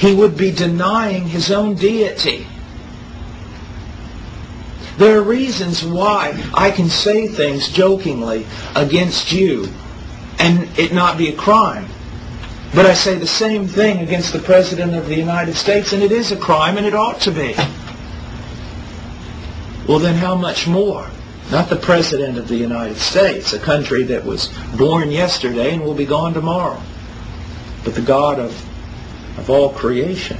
he would be denying his own deity. There are reasons why I can say things jokingly against you and it not be a crime. But I say the same thing against the President of the United States and it is a crime and it ought to be. Well, then how much more? Not the President of the United States, a country that was born yesterday and will be gone tomorrow, but the God of all creation.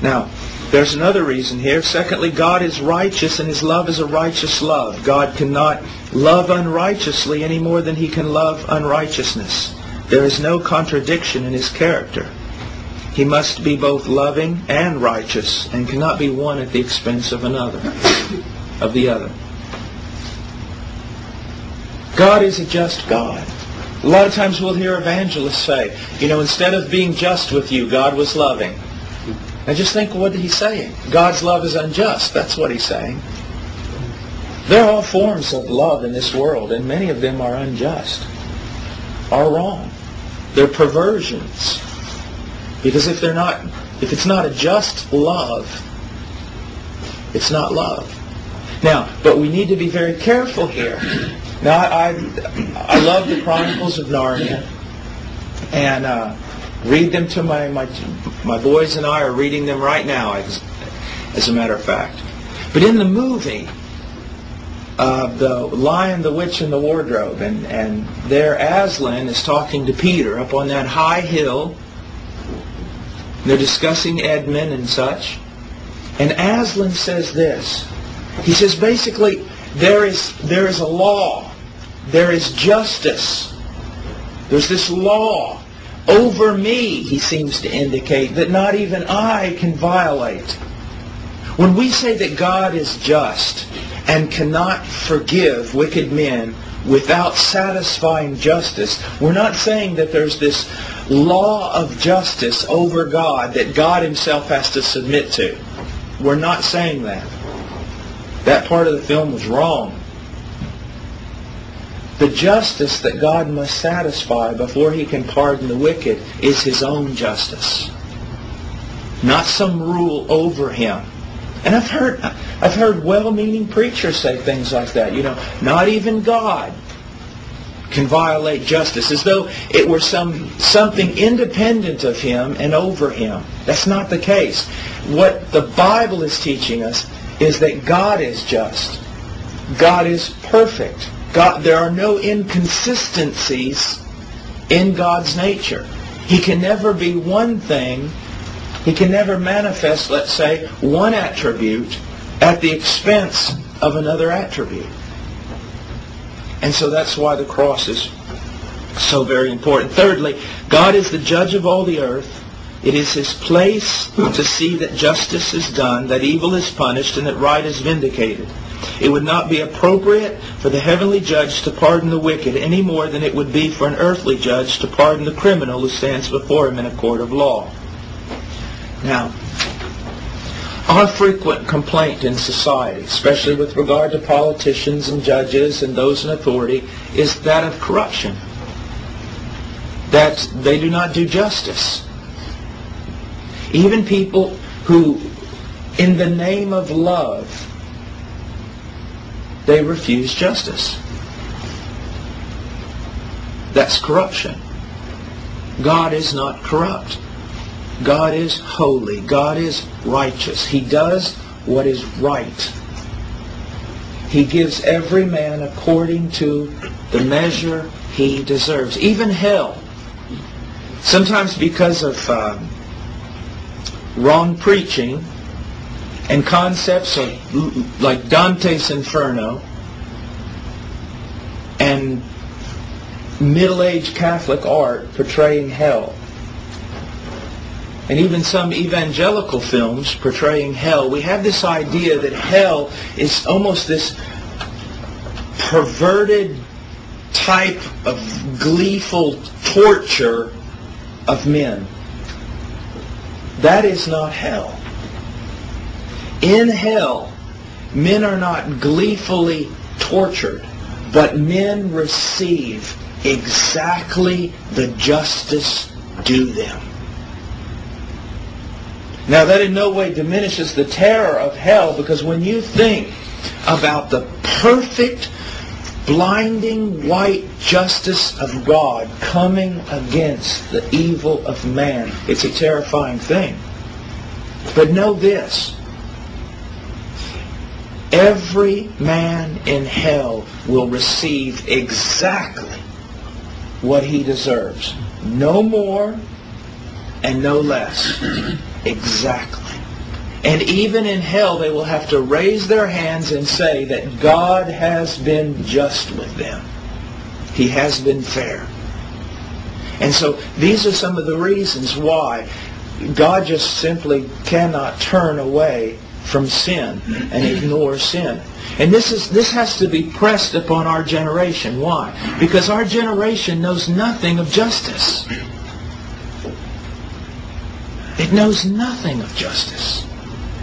Now, there's another reason here. Secondly, God is righteous and His love is a righteous love. God cannot love unrighteously any more than He can love unrighteousness. There is no contradiction in His character. He must be both loving and righteous and cannot be one at the expense of the other. God is a just God. A lot of times we'll hear evangelists say, instead of being just with you, God was loving. And just think, what He's saying? God's love is unjust. That's what He's saying. There are all forms of love in this world, and many of them are unjust, are wrong. They're perversions. Because if it's not a just love, it's not love. Now, but we need to be very careful here. Now, I love the Chronicles of Narnia, and read them to my boys and I are reading them right now, as a matter of fact. But in the movie, the Lion, the Witch, and the Wardrobe, and there Aslan is talking to Peter up on that high hill. They're discussing Edmund and such. And Aslan says this. He says basically, there is a law. There is justice. There's this law over me, he seems to indicate, that not even I can violate. When we say that God is just and cannot forgive wicked men without satisfying justice, we're not saying that there's this law of justice over God that God Himself has to submit to. We're not saying that. That part of the film was wrong. The justice that God must satisfy before He can pardon the wicked is His own justice, not some rule over Him. And I've heard well-meaning preachers say things like that. Not even God can violate justice, as though it were something independent of Him and over Him. That's not the case. What the Bible is teaching us is that God is just. God is perfect. There are no inconsistencies in God's nature. He can never be one thing. He can never manifest, let's say, one attribute at the expense of another attribute. And so that's why the cross is so very important. Thirdly, God is the judge of all the earth. It is His place to see that justice is done, that evil is punished, and that right is vindicated. It would not be appropriate for the heavenly judge to pardon the wicked any more than it would be for an earthly judge to pardon the criminal who stands before him in a court of law. Now, our frequent complaint in society, especially with regard to politicians and judges and those in authority, is that of corruption. That they do not do justice. Even people who, in the name of love, they refuse justice. That's corruption. God is not corrupt. God is holy. God is righteous. He does what is right. He gives every man according to the measure he deserves. Even hell. Sometimes because of wrong preaching and concepts of like Dante's Inferno and middle-aged Catholic art portraying hell, and even some evangelical films portraying hell, we have this idea that hell is almost this perverted type of gleeful torture of men. That is not hell. In hell, men are not gleefully tortured, but men receive exactly the justice due them. Now that in no way diminishes the terror of hell, because when you think about the perfect, blinding white justice of God coming against the evil of man, it's a terrifying thing. But know this: every man in hell will receive exactly what he deserves. No more and no less. Exactly. And even in hell, they will have to raise their hands and say that God has been just with them. He has been fair. And so these are some of the reasons why God just simply cannot turn away from sin and ignore sin. And this has to be pressed upon our generation. Why? Because our generation knows nothing of justice. It knows nothing of justice.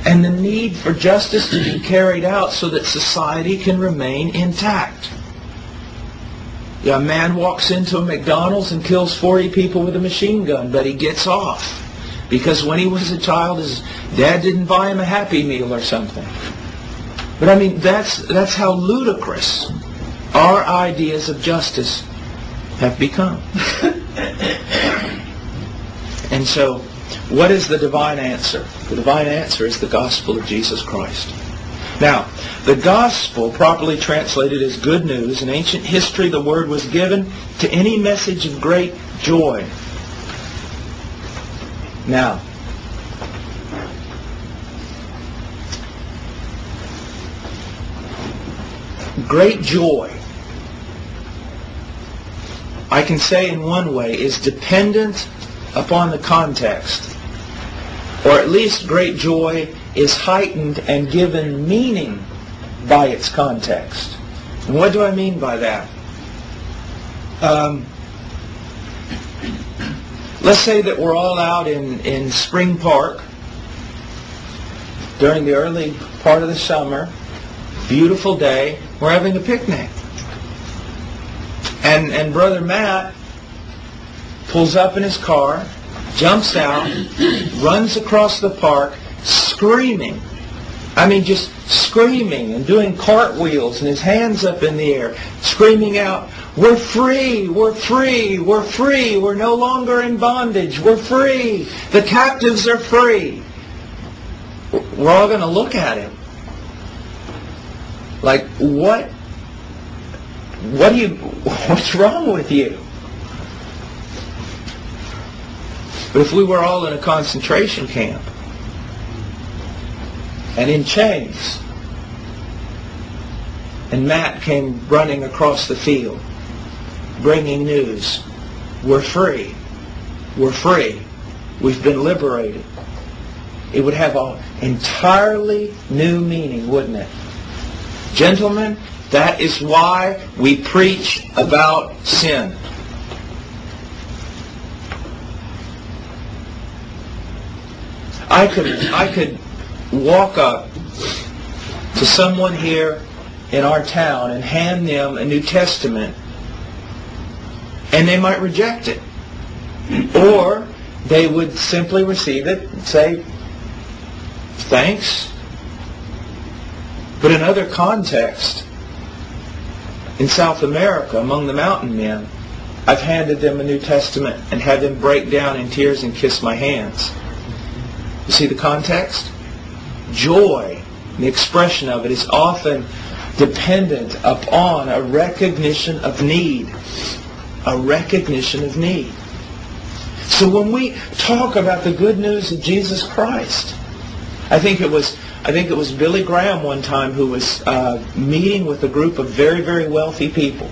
And the need for justice to be carried out so that society can remain intact. A man walks into a McDonald's and kills 40 people with a machine gun, but he gets off. Because when he was a child, his dad didn't buy him a Happy Meal or something. But I mean, that's how ludicrous our ideas of justice have become. And so, what is the divine answer? The divine answer is the gospel of Jesus Christ. Now, the gospel, properly translated as good news, in ancient history the word was given to any message of great joy. Now, great joy, I can say in one way, is dependent upon the context. Or at least great joy is heightened and given meaning by its context. And what do I mean by that? Let's say that we're all out in Spring Park during the early part of the summer, beautiful day, we're having a picnic. And Brother Matt pulls up in his car, jumps out, runs across the park, screaming. I mean, just screaming and doing cartwheels and his hands up in the air, screaming out, "We're free, we're free, we're free, we're no longer in bondage, we're free, the captives are free." We're all going to look at him like, what's wrong with you? But if we were all in a concentration camp and in chains, and Matt came running across the field bringing news, we're free, we've been liberated, it would have an entirely new meaning, wouldn't it? Gentlemen, that is why we preach about sin. I could walk up to someone here in our town and hand them a New Testament, and they might reject it. Or they would simply receive it and say, "Thanks." But in other contexts, in South America, among the mountain men, I've handed them a New Testament and had them break down in tears and kiss my hands. You see the context? Joy, the expression of it, is often dependent upon a recognition of need. A recognition of need. So when we talk about the good news of Jesus Christ, I think it was Billy Graham one time who was meeting with a group of very, very wealthy people.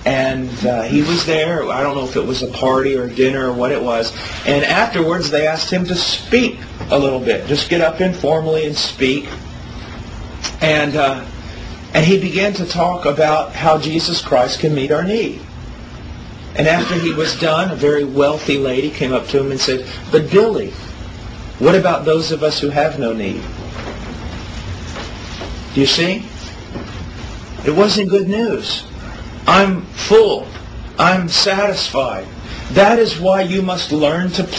And he was there. I don't know if it was a party or a dinner or what it was. And afterwards they asked him to speak a little bit. Just get up informally and speak. And he began to talk about how Jesus Christ can meet our need. And after he was done, a very wealthy lady came up to him and said, "But Billy, what about those of us who have no need?" Do you see? It wasn't good news. I'm full. I'm satisfied. That is why you must learn to